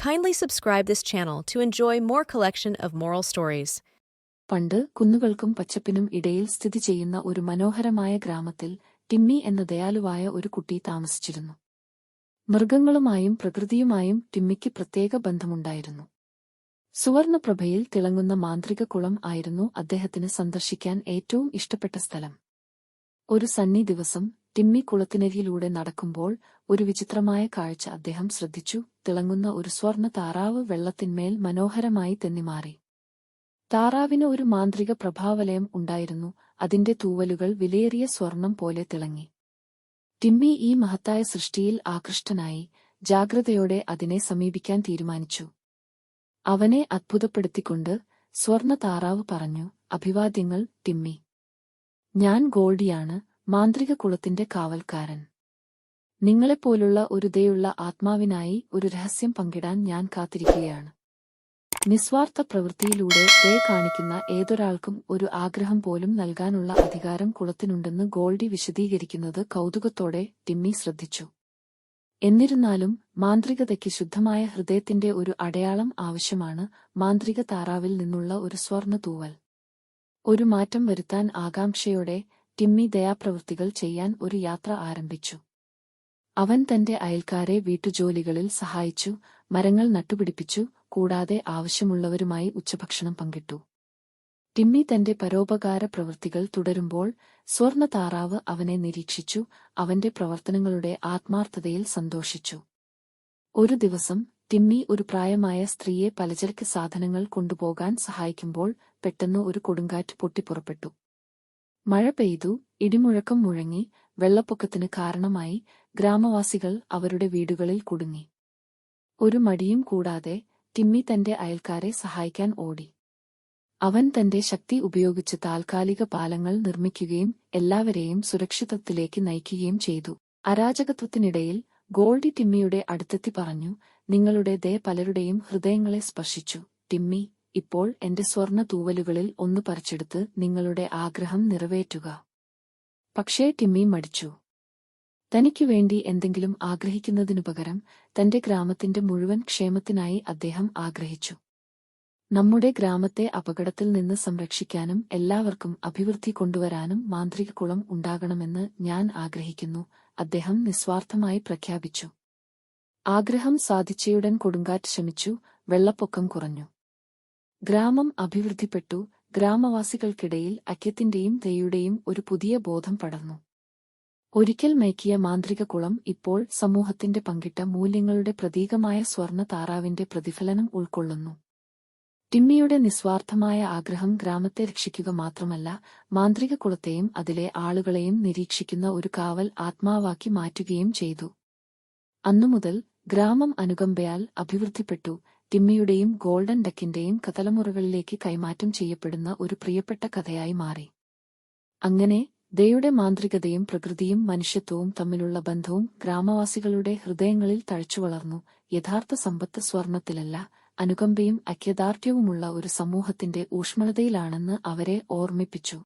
Kindly subscribe this channel to enjoy more collection of moral stories. പണ്ട് കുന്നുകൾക്കും പച്ചപ്പിനും ഇടയിൽ സ്ഥിതി ചെയ്യുന്ന ഒരു മനോഹരമായ ഗ്രാമത്തിൽ ടിമ്മി എന്ന ദയാലുവായ ഒരു കുട്ടി താമസിച്ചിരുന്നു. മൃഗങ്ങളുമായും പ്രകൃതിയുമായും ടിമ്മിക്ക് പ്രത്യേക ബന്ധമുണ്ടായിരുന്നു. സുവർണപ്രഭയിൽ തിളങ്ങുന്ന മാന്ത്രിക കുളം ആയിരുന്നു അദ്ദേഹത്തിന് സന്ദർശിക്കാൻ ഏറ്റവും ഇഷ്ടപ്പെട്ട സ്ഥലം. ഒരു സണ്ണി ദിവസം ടിമ്മി കുളത്തിനരിയിലൂടെ നടക്കുമ്പോൾ ഒരു വിചിത്രമായ കാഴ്ച അദ്ദേഹം ശ്രദ്ധിച്ചു. തിളങ്ങുന്ന ഒരു സ്വർണ്ണ താറാവ് വെള്ളത്തിന്മേൽ മനോഹരമായി തെന്നിമാറി. താറാവിന് ഒരു മാന്ത്രിക പ്രഭാവലയം ഉണ്ടായിരുന്നു. അതിന്റെ തൂവലുകൾ വിലയേറിയ സ്വർണം പോലെ തിളങ്ങി. ടിമ്മി ഈ മഹത്തായ സൃഷ്ടിയിൽ ആകൃഷ്ടനായി ജാഗ്രതയോടെ അതിനെ സമീപിക്കാൻ തീരുമാനിച്ചു. അവനെ അത്ഭുതപ്പെടുത്തിക്കൊണ്ട് സ്വർണ്ണ താറാവ് പറഞ്ഞു, "അഭിവാദ്യങ്ങൾ ടിമ്മി. ഞാൻ ഗോൾഡിയാണ്, മാന്ത്രിക കുളത്തിന്റെ കാവൽക്കാരൻ. നിങ്ങളെപ്പോലുള്ള ഒരു ദയുള്ള ആത്മാവിനായി ഒരു രഹസ്യം പങ്കിടാൻ ഞാൻ കാത്തിരിക്കുകയാണ്." നിസ്വാർത്ഥ പ്രവൃത്തിയിലൂടെ ദയ കാണിക്കുന്ന ഏതൊരാൾക്കും ഒരു ആഗ്രഹം പോലും നൽകാനുള്ള അധികാരം കുളത്തിനുണ്ടെന്ന് ഗോൾഡി വിശദീകരിക്കുന്നത് കൗതുകത്തോടെ ടിമ്മി ശ്രദ്ധിച്ചു. എന്നിരുന്നാലും മാന്ത്രികതയ്ക്ക് ശുദ്ധമായ ഹൃദയത്തിന്റെ ഒരു അടയാളം ആവശ്യമാണ്. മാന്ത്രിക താറാവിൽ നിന്നുള്ള ഒരു സ്വർണ്ണ തൂവൽ. ഒരു മാറ്റം വരുത്താൻ ആകാംക്ഷയോടെ ടിമ്മി ദയാപ്രവൃത്തികൾ ചെയ്യാൻ ഒരു യാത്ര ആരംഭിച്ചു. അവൻ തന്റെ അയൽക്കാരെ വീട്ടുജോലികളിൽ സഹായിച്ചു, മരങ്ങൾ നട്ടുപിടിപ്പിച്ചു, കൂടാതെ ആവശ്യമുള്ളവരുമായി ഉച്ചഭക്ഷണം പങ്കിട്ടു. ടിമ്മി തന്റെ പരോപകാര പ്രവൃത്തികൾ തുടരുമ്പോൾ സ്വർണ്ണ താറാവ് അവനെ നിരീക്ഷിച്ചു. അവന്റെ പ്രവർത്തനങ്ങളുടെ ആത്മാർത്ഥതയിൽ സന്തോഷിച്ചു. ഒരു ദിവസം ടിമ്മി ഒരു പ്രായമായ സ്ത്രീയെ പലചരക്ക് സാധനങ്ങൾ കൊണ്ടുപോകാൻ സഹായിക്കുമ്പോൾ പെട്ടെന്ന് ഒരു കൊടുങ്കാറ്റ് പൊട്ടിപ്പുറപ്പെട്ടു. മഴ പെയ്തു, ഇടിമുഴക്കം മുഴങ്ങി, വെള്ളപ്പൊക്കത്തിന് കാരണമായി. ഗ്രാമവാസികൾ അവരുടെ വീടുകളിൽ കുടുങ്ങി. ഒരു മടിയും കൂടാതെ ടിമ്മി തന്റെ അയൽക്കാരെ സഹായിക്കാൻ ഓടി. അവൻ തന്റെ ശക്തി ഉപയോഗിച്ച് താൽക്കാലിക പാലങ്ങൾ നിർമ്മിക്കുകയും എല്ലാവരെയും സുരക്ഷിതത്വത്തിലേക്ക് നയിക്കുകയും ചെയ്തു. അരാജകത്വത്തിനിടയിൽ ഗോൾഡി ടിമ്മിയുടെ അടുത്തെത്തി പറഞ്ഞു, "നിങ്ങളുടെ ദയ പലരുടെയും ഹൃദയങ്ങളെ സ്പർശിച്ചു. ടിമ്മി, ഇപ്പോൾ എന്റെ സ്വർണ്ണ തൂവലുകളിൽ ഒന്ന് പറിച്ചെടുത്ത് നിങ്ങളുടെ ആഗ്രഹം നിറവേറ്റുക." പക്ഷേ ടിമ്മി മടിച്ചു. തനിക്കുവേണ്ടി എന്തെങ്കിലും ആഗ്രഹിക്കുന്നതിനു പകരം തന്റെ ഗ്രാമത്തിന്റെ മുഴുവൻ ക്ഷേമത്തിനായി അദ്ദേഹം ആഗ്രഹിച്ചു. "നമ്മുടെ ഗ്രാമത്തെ അപകടത്തിൽ നിന്ന് സംരക്ഷിക്കാനും എല്ലാവർക്കും അഭിവൃദ്ധി കൊണ്ടുവരാനും മാന്ത്രിക കുളം ഉണ്ടാകണമെന്ന് ഞാൻ ആഗ്രഹിക്കുന്നു," അദ്ദേഹം നിസ്വാർത്ഥമായി പ്രഖ്യാപിച്ചു. ആഗ്രഹം സാധിച്ചയുടൻ കൊടുങ്കാറ്റ് ശമിച്ചു, വെള്ളപ്പൊക്കം കുറഞ്ഞു. ഗ്രാമം അഭിവൃദ്ധിപ്പെട്ടു. ഗ്രാമവാസികൾക്കിടയിൽ ഐക്യത്തിന്റെയും ദയയുടെയും ഒരു പുതിയ ബോധം പടർന്നു. ഒരിക്കൽ മേക്കിയ മാന്ത്രിക കുളം ഇപ്പോൾ സമൂഹത്തിന്റെ പങ്കിട്ട മൂല്യങ്ങളുടെ പ്രതീകമായ സ്വർണ്ണ താറാവിന്റെ പ്രതിഫലനം ഉൾക്കൊള്ളുന്നു. ടിമ്മിയുടെ നിസ്വാർത്ഥമായ ആഗ്രഹം ഗ്രാമത്തെ രക്ഷിക്കുക മാത്രമല്ല, മാന്ത്രിക കുളത്തെയും അതിലെ ആളുകളെയും നിരീക്ഷിക്കുന്ന ഒരു കാവൽ ആത്മാവാക്കി മാറ്റുകയും ചെയ്തു. അന്നുമുതൽ ഗ്രാമം അനുകമ്പയാൽ അഭിവൃദ്ധിപ്പെട്ടു. ടിമ്മിയുടെയും ഗോൾഡൻ ഡക്കിന്റെയും തലമുറകളിലേക്ക് കൈമാറ്റം ചെയ്യപ്പെടുന്ന ഒരു പ്രിയപ്പെട്ട കഥയായി മാറി. അങ്ങനെ ദയയുടെ മാന്ത്രികതയും പ്രകൃതിയും മനുഷ്യത്വവും തമ്മിലുള്ള ബന്ധവും ഗ്രാമവാസികളുടെ ഹൃദയങ്ങളിൽ തഴച്ചുവളർന്നു. യഥാർത്ഥ സമ്പത്ത് സ്വർണത്തിലല്ല, അനുകമ്പയും ഐക്യദാർഢ്യവുമുള്ള ഒരു സമൂഹത്തിന്റെ ഊഷ്മളതയിലാണെന്ന് അവരെ ഓർമ്മിപ്പിച്ചു.